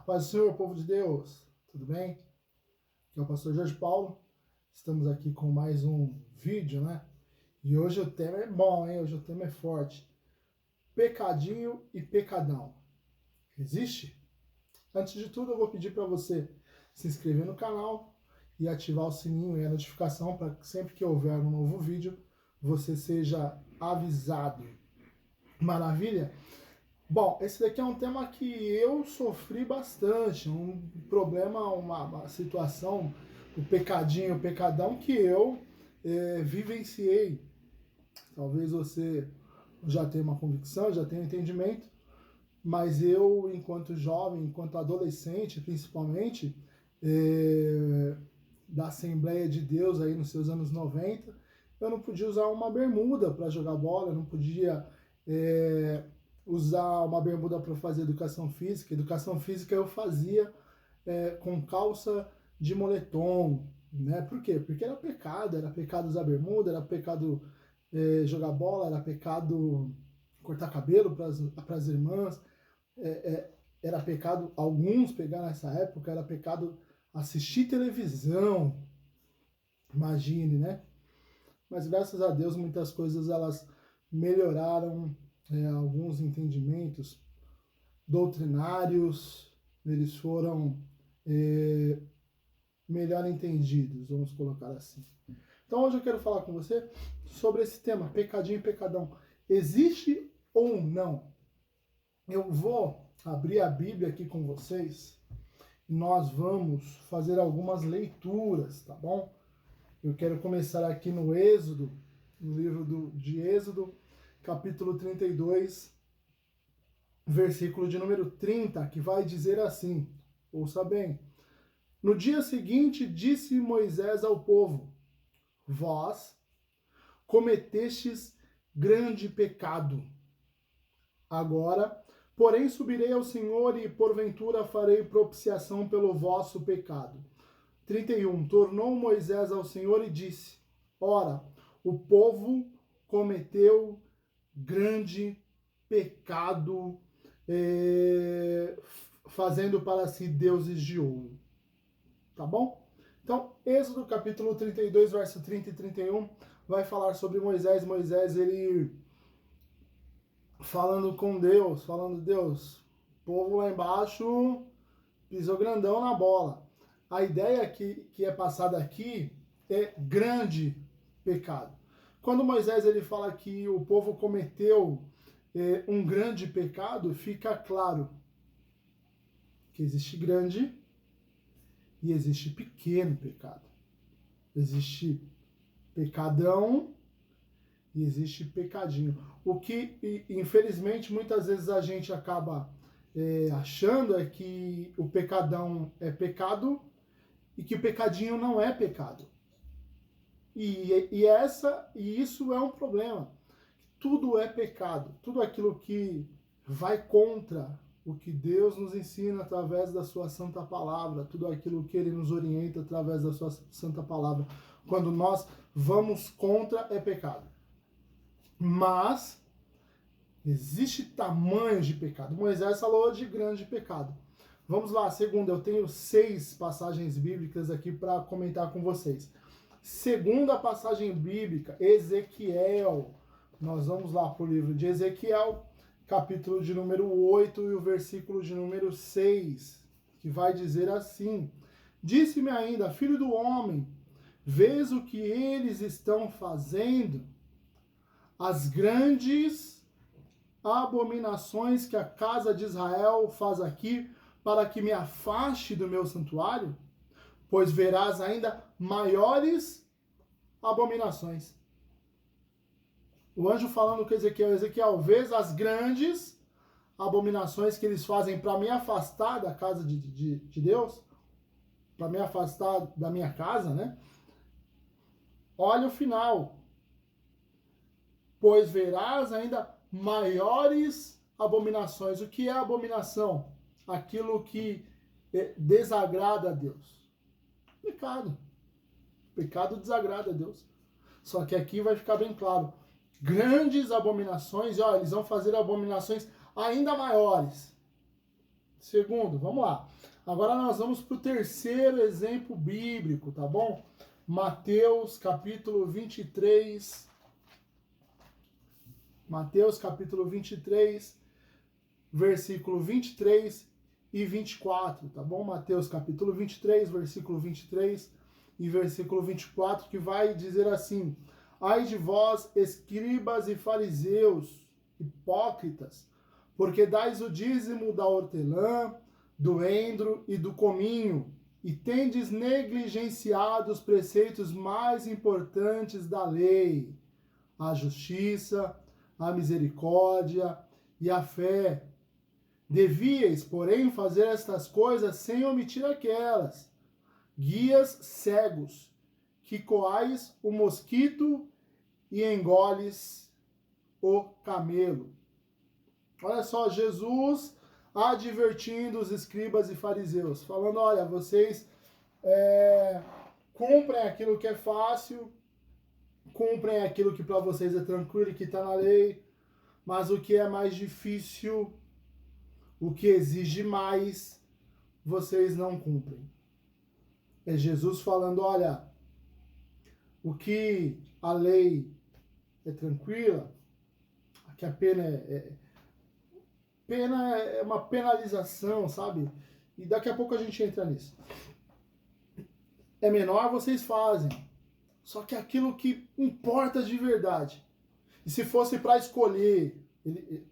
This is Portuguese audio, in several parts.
Paz do Senhor, povo de Deus, tudo bem? Aqui é o pastor Jorge Paulo, estamos aqui com mais um vídeo, né? E hoje o tema é bom, hein? Hoje o tema é forte. Pecadinho e pecadão. Existe? Antes de tudo, eu vou pedir para você se inscrever no canal e ativar o sininho e a notificação para que sempre que houver um novo vídeo, você seja avisado. Maravilha? Bom, esse daqui é um tema que eu sofri bastante, um problema, uma situação, o pecadinho, o pecadão que eu vivenciei. Talvez você já tenha uma convicção, já tenha um entendimento, mas eu, enquanto jovem, enquanto adolescente, principalmente, da Assembleia de Deus aí nos seus anos 90, eu não podia usar uma bermuda para jogar bola, eu não podia usar uma bermuda para fazer educação física. Educação física eu fazia com calça de moletom, né? Por quê? Porque era pecado usar bermuda, era pecado jogar bola, era pecado cortar cabelo para as irmãs, era pecado, alguns pegaram nessa época, era pecado assistir televisão, imagine, né? Mas graças a Deus muitas coisas elas melhoraram, alguns entendimentos doutrinários, eles foram melhor entendidos, vamos colocar assim. Então hoje eu quero falar com você sobre esse tema, pecadinho e pecadão. Existe ou não? Eu vou abrir a Bíblia aqui com vocês e nós vamos fazer algumas leituras, tá bom? Eu quero começar aqui no Êxodo, no livro de Êxodo, capítulo 32, versículo de número 30, que vai dizer assim, ouça bem: No dia seguinte disse Moisés ao povo: Vós cometestes grande pecado. Agora, porém, subirei ao Senhor e porventura farei propiciação pelo vosso pecado. 31. Tornou Moisés ao Senhor e disse: Ora, o povo cometeu grande pecado, fazendo para si deuses de ouro. Tá bom? Então, Êxodo capítulo 32, verso 30 e 31, vai falar sobre Moisés. Moisés, ele falando com Deus, Deus, o povo lá embaixo pisou grandão na bola. A ideia que é passada aqui é grande pecado. Quando Moisés ele fala que o povo cometeu um grande pecado, fica claro que existe grande e existe pequeno pecado. Existe pecadão e existe pecadinho. O que, infelizmente, muitas vezes a gente acaba achando é que o pecadão é pecado e que o pecadinho não é pecado. E isso é um problema. Tudo é pecado. Tudo aquilo que vai contra o que Deus nos ensina através da sua santa palavra, tudo aquilo que Ele nos orienta através da sua santa palavra. Quando nós vamos contra, é pecado. Mas existe tamanhos de pecado. Moisés falou de grande pecado. Vamos lá, segunda, eu tenho 6 passagens bíblicas aqui para comentar com vocês. Segunda passagem bíblica, Ezequiel. Nós vamos lá para o livro de Ezequiel, capítulo de número 8 e o versículo de número 6, que vai dizer assim: Disse-me ainda, filho do homem, vês o que eles estão fazendo? As grandes abominações que a casa de Israel faz aqui, para que me afaste do meu santuário? Pois verás ainda maiores abominações. O anjo falando com Ezequiel, vês as grandes abominações que eles fazem para me afastar da casa de Deus, para me afastar da minha casa, né? Olha o final. Pois verás ainda maiores abominações. O que é abominação? Aquilo que desagrada a Deus. Pecado. Pecado desagrada a Deus. Só que aqui vai ficar bem claro. Grandes abominações, e olha, eles vão fazer abominações ainda maiores. Segundo, vamos lá. Agora nós vamos para o terceiro exemplo bíblico, tá bom? Mateus capítulo 23. Mateus capítulo 23, versículo 23 e 24, tá bom? Mateus capítulo 23, versículo 23 e versículo 24, que vai dizer assim: Ai de vós, escribas e fariseus, hipócritas, porque dais o dízimo da hortelã, do endro e do cominho, e tendes negligenciado os preceitos mais importantes da lei, a justiça, a misericórdia e a fé. Devíeis, porém, fazer estas coisas sem omitir aquelas. Guias cegos, que coais o mosquito e engoles o camelo. Olha só, Jesus advertindo os escribas e fariseus, falando, olha, vocês cumprem aquilo que é fácil, cumprem aquilo que para vocês é tranquilo e que está na lei, mas o que é mais difícil, o que exige mais, vocês não cumprem. É Jesus falando, olha, o que a lei é tranquila, que a pena é uma penalização, sabe? E daqui a pouco a gente entra nisso. É menor, vocês fazem. Só que aquilo que importa de verdade. E se fosse para escolher,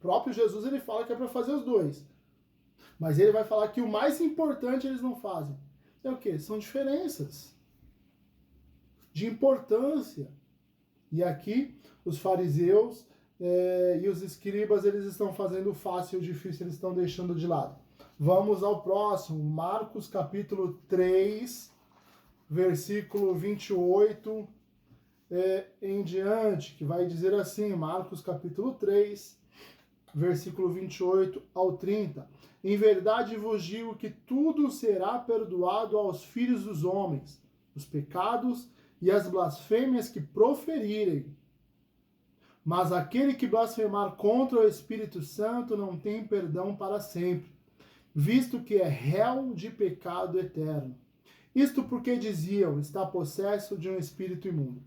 próprio Jesus ele fala que é para fazer os dois. Mas ele vai falar que o mais importante eles não fazem. É o quê? São diferenças de importância. E aqui os fariseus e os escribas eles estão fazendo o fácil e o difícil, eles estão deixando de lado. Vamos ao próximo, Marcos capítulo 3, versículo 28 em diante, que vai dizer assim, Marcos capítulo 3, versículo 28 ao 30. Em verdade vos digo que tudo será perdoado aos filhos dos homens, os pecados e as blasfêmias que proferirem. Mas aquele que blasfemar contra o Espírito Santo não tem perdão para sempre, visto que é réu de pecado eterno. Isto porque diziam, está possesso de um espírito imundo.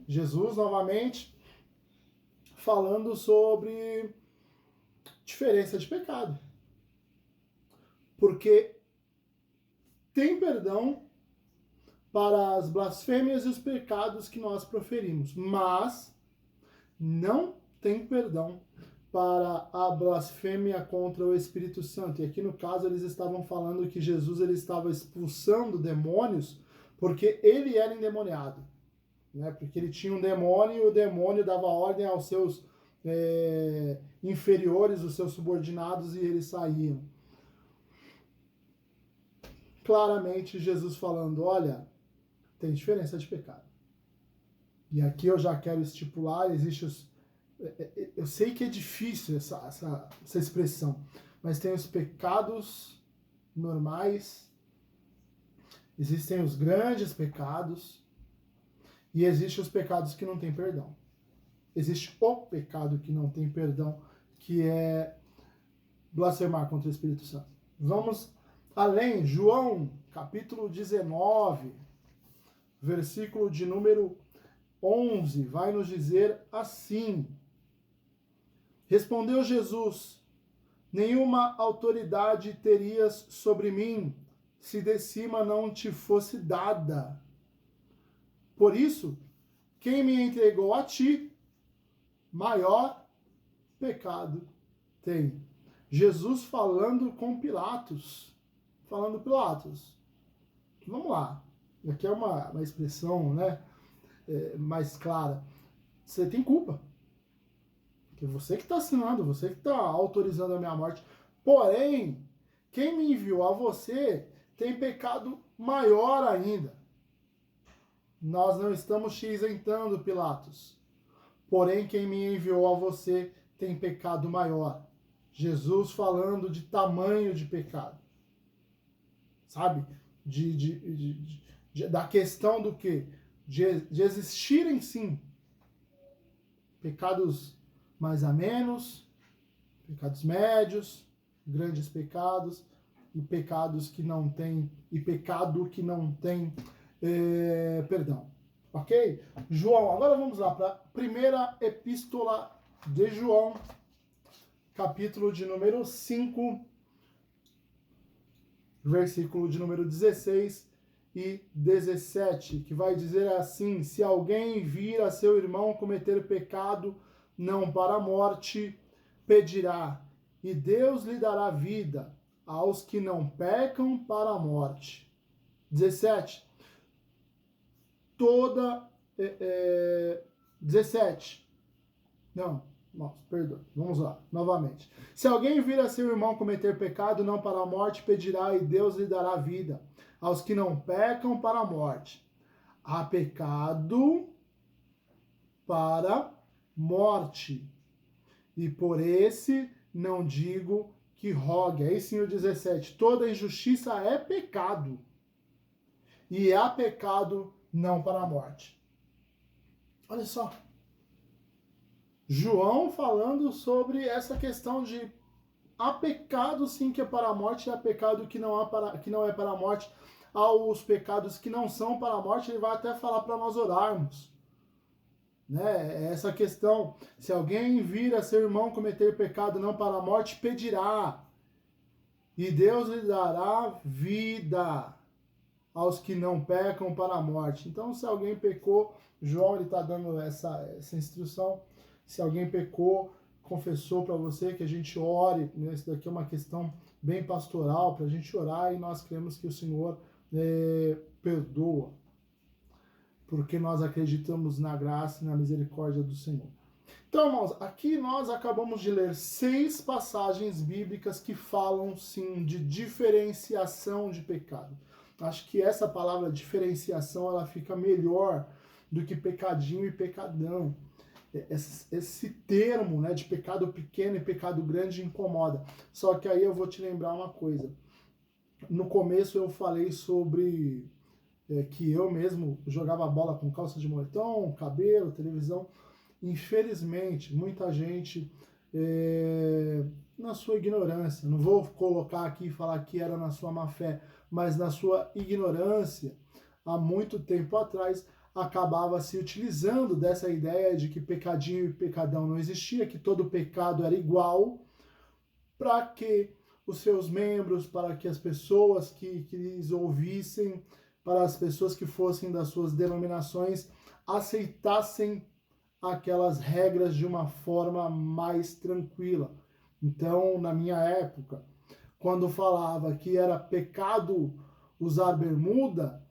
Jesus, novamente, falando sobre diferença de pecado. Porque tem perdão para as blasfêmias e os pecados que nós proferimos, mas não tem perdão para a blasfêmia contra o Espírito Santo. E aqui no caso eles estavam falando que Jesus ele estava expulsando demônios porque ele era endemoniado, né? Porque ele tinha um demônio e o demônio dava ordem aos seus inferiores, os seus subordinados, e eles saíam. Claramente Jesus falando, olha, tem diferença de pecado. E aqui eu já quero estipular, eu sei que é difícil essa expressão, mas tem os pecados normais, existem os grandes pecados, e existem os pecados que não têm perdão. Existe o pecado que não tem perdão, que é blasfemar contra o Espírito Santo. Vamos além, João, capítulo 19, versículo de número 11, vai nos dizer assim: Respondeu Jesus, nenhuma autoridade terias sobre mim, se de cima não te fosse dada. Por isso, quem me entregou a ti, maior pecado tem. Jesus falando com Pilatos. Falando Pilatos. Vamos lá. Aqui é uma expressão, né, mais clara. Você tem culpa. Porque você que está assinando, você que está autorizando a minha morte. Porém, quem me enviou a você tem pecado maior ainda. Nós não estamos te isentando, Pilatos. Porém, quem me enviou a você tem pecado maior. Jesus falando de tamanho de pecado. Sabe? Da questão do quê? De existirem, sim, pecados mais a menos, pecados médios, grandes pecados, e pecados que não têm, e pecado que não tem perdão. Ok? João, agora vamos lá para a primeira epístola de João, capítulo de número 5, versículo de número 16 e 17, que vai dizer assim: se alguém vir a seu irmão cometer pecado, não para a morte, pedirá, e Deus lhe dará vida aos que não pecam para a morte. 17. 17. Não, nossa, perdão. Vamos lá, novamente. Se alguém vir a seu irmão cometer pecado, não para a morte, pedirá, e Deus lhe dará vida aos que não pecam para a morte. Há pecado para morte, e por esse não digo que rogue. Aí sim o 17. Toda injustiça é pecado, e há pecado não para a morte. Olha só. João falando sobre essa questão de há pecado sim que é para a morte, e há pecado que não é para a morte. Aos pecados que não são para a morte, ele vai até falar para nós orarmos. Né? Essa questão, se alguém vir a seu irmão cometer pecado não para a morte, pedirá, e Deus lhe dará vida aos que não pecam para a morte. Então, se alguém pecou, João está dando essa instrução. Se alguém pecou, confessou para você que a gente ore, né? Isso daqui é uma questão bem pastoral, para a gente orar, e nós cremos que o Senhor perdoa, porque nós acreditamos na graça e na misericórdia do Senhor. Então, irmãos, aqui nós acabamos de ler 6 passagens bíblicas que falam, sim, de diferenciação de pecado. Acho que essa palavra diferenciação, ela fica melhor do que pecadinho e pecadão. Esse termo, né, de pecado pequeno e pecado grande incomoda. Só que aí eu vou te lembrar uma coisa. No começo eu falei sobre que eu mesmo jogava bola com calça de moletom, cabelo, televisão. Infelizmente, muita gente, na sua ignorância, não vou colocar aqui e falar que era na sua má fé, mas na sua ignorância, há muito tempo atrás, acabava se utilizando dessa ideia de que pecadinho e pecadão não existia, que todo pecado era igual, para que os seus membros, para que as pessoas que lhes ouvissem, para as pessoas que fossem das suas denominações, aceitassem aquelas regras de uma forma mais tranquila. Então, na minha época, quando falava que era pecado usar bermuda,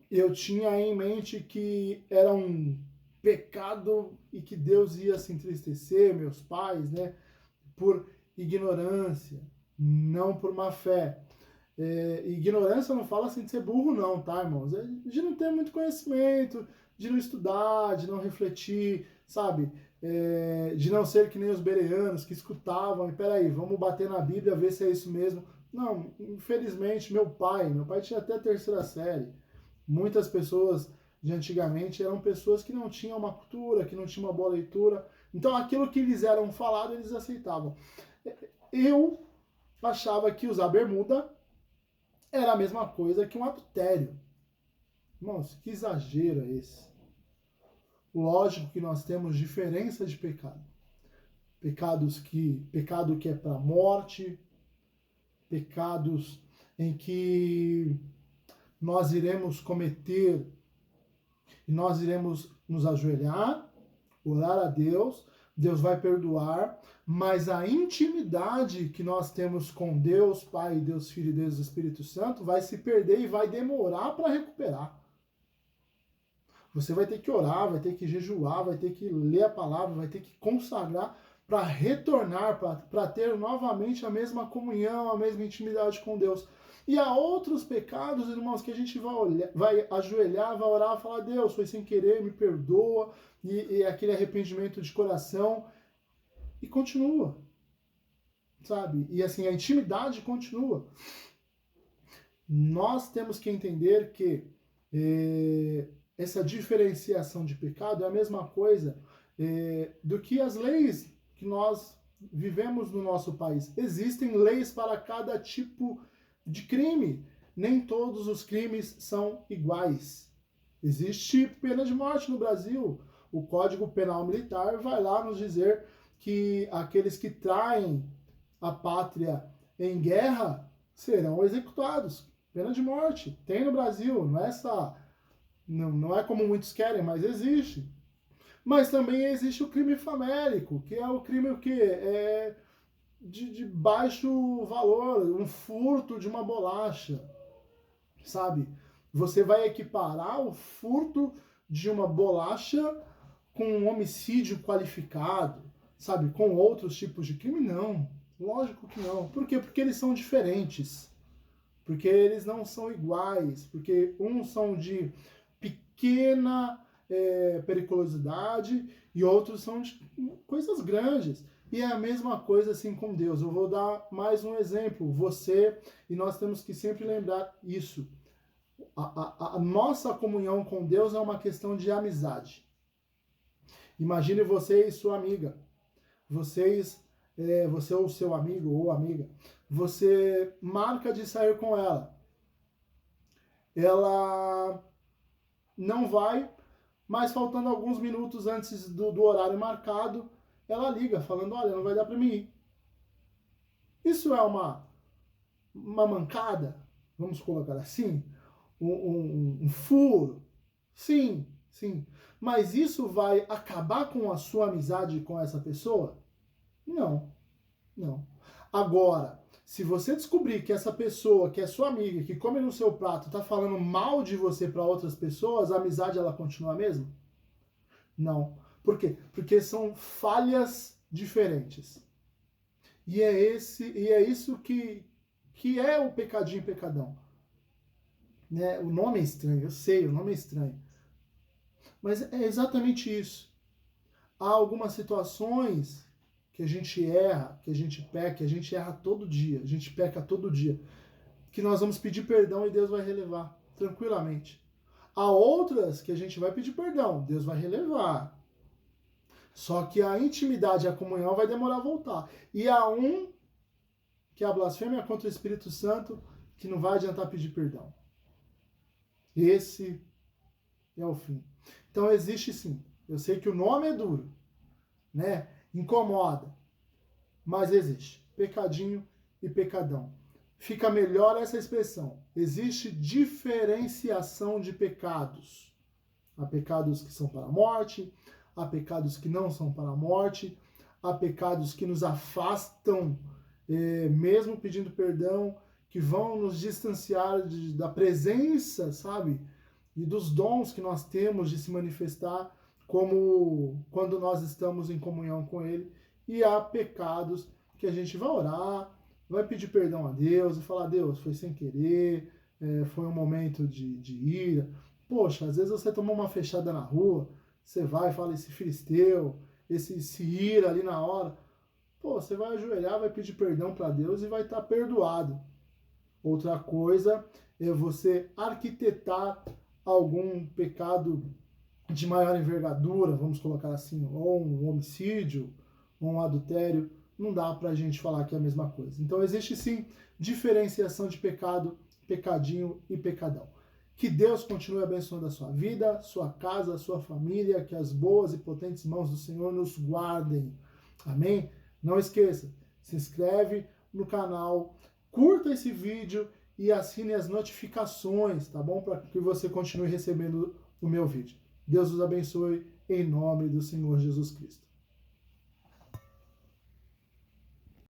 eu tinha em mente que era um pecado e que Deus ia se entristecer, meus pais, né, por ignorância, não por má fé. Ignorância não fala assim de ser burro não, tá, irmãos? É de não ter muito conhecimento, de não estudar, de não refletir, sabe? De não ser que nem os bereanos que escutavam, e peraí, vamos bater na Bíblia, ver se é isso mesmo. Não, infelizmente, meu pai tinha até a 3ª série. Muitas pessoas de antigamente eram pessoas que não tinham uma cultura, que não tinham uma boa leitura. Então, aquilo que lhes eram falado, eles aceitavam. Eu achava que usar bermuda era a mesma coisa que um adultério. Nossa, que exagero é esse? Lógico que nós temos diferença de pecado. Pecado que é para morte, pecados em que nós iremos cometer e nós iremos nos ajoelhar, orar a Deus, Deus vai perdoar, mas a intimidade que nós temos com Deus, Pai, Deus Filho e Deus Espírito Santo, vai se perder e vai demorar para recuperar. Você vai ter que orar, vai ter que jejuar, vai ter que ler a palavra, vai ter que consagrar para retornar, para ter novamente a mesma comunhão, a mesma intimidade com Deus. E há outros pecados, irmãos, que a gente vai ajoelhar, vai orar, falar: Deus, foi sem querer, me perdoa, e aquele arrependimento de coração, e continua, sabe? E assim, a intimidade continua. Nós temos que entender que essa diferenciação de pecado é a mesma coisa do que as leis que nós vivemos no nosso país. Existem leis para cada tipo de crime. Nem todos os crimes são iguais. Existe pena de morte no Brasil. O Código Penal Militar vai lá nos dizer que aqueles que traem a pátria em guerra serão executados. Pena de morte. Tem no Brasil, não é como muitos querem, mas existe. Mas também existe o crime famélico, que é o crime o quê? De baixo valor, um furto de uma bolacha, sabe? Você vai equiparar o furto de uma bolacha com um homicídio qualificado, sabe? Com outros tipos de crime? Não. Lógico que não. Por quê? Porque eles são diferentes. Porque eles não são iguais. Porque uns são de pequena periculosidade e outros são de coisas grandes. E é a mesma coisa assim com Deus. Eu vou dar mais um exemplo. E nós temos que sempre lembrar isso. A nossa comunhão com Deus é uma questão de amizade. Imagine você e sua amiga. Você ou seu amigo ou amiga. Você marca de sair com ela. Ela não vai, mas faltando alguns minutos antes do horário marcado, ela liga falando, olha, não vai dar para mim ir. Isso é uma mancada, vamos colocar assim, um furo. Sim. Mas isso vai acabar com a sua amizade com essa pessoa? Não. Agora, se você descobrir que essa pessoa, que é sua amiga, que come no seu prato, está falando mal de você para outras pessoas, a amizade ela continua a mesma? Não. Por quê? Porque são falhas diferentes. E é isso que é o pecadinho e pecadão. Né? O nome é estranho, eu sei, o nome é estranho. Mas é exatamente isso. Há algumas situações que a gente erra, que a gente peca, que a gente erra todo dia, a gente peca todo dia, que nós vamos pedir perdão e Deus vai relevar, tranquilamente. Há outras que a gente vai pedir perdão, Deus vai relevar. Só que a intimidade, a comunhão vai demorar a voltar. E há que é a blasfêmia contra o Espírito Santo, que não vai adiantar pedir perdão. Esse é o fim. Então existe sim. Eu sei que o nome é duro, né? Incomoda. Mas existe. Pecadinho e pecadão. Fica melhor essa expressão. Existe diferenciação de pecados. Há pecados que são para a morte, há pecados que não são para a morte, há pecados que nos afastam, mesmo pedindo perdão, que vão nos distanciar da presença, sabe? E dos dons que nós temos de se manifestar como quando nós estamos em comunhão com Ele. E há pecados que a gente vai orar, vai pedir perdão a Deus e falar, Deus, foi sem querer, foi um momento de ira. Poxa, às vezes você tomou uma fechada na rua, você vai e fala, esse filisteu, esse ira ali na hora. Pô, você vai ajoelhar, vai pedir perdão para Deus e vai estar perdoado. Outra coisa é você arquitetar algum pecado de maior envergadura, vamos colocar assim, ou um homicídio, ou um adultério. Não dá pra gente falar que é a mesma coisa. Então existe sim diferenciação de pecado, pecadinho e pecadão. Que Deus continue abençoando a sua vida, sua casa, sua família, que as boas e potentes mãos do Senhor nos guardem. Amém? Não esqueça, se inscreve no canal, curta esse vídeo e assine as notificações, tá bom? Para que você continue recebendo o meu vídeo. Deus os abençoe em nome do Senhor Jesus Cristo.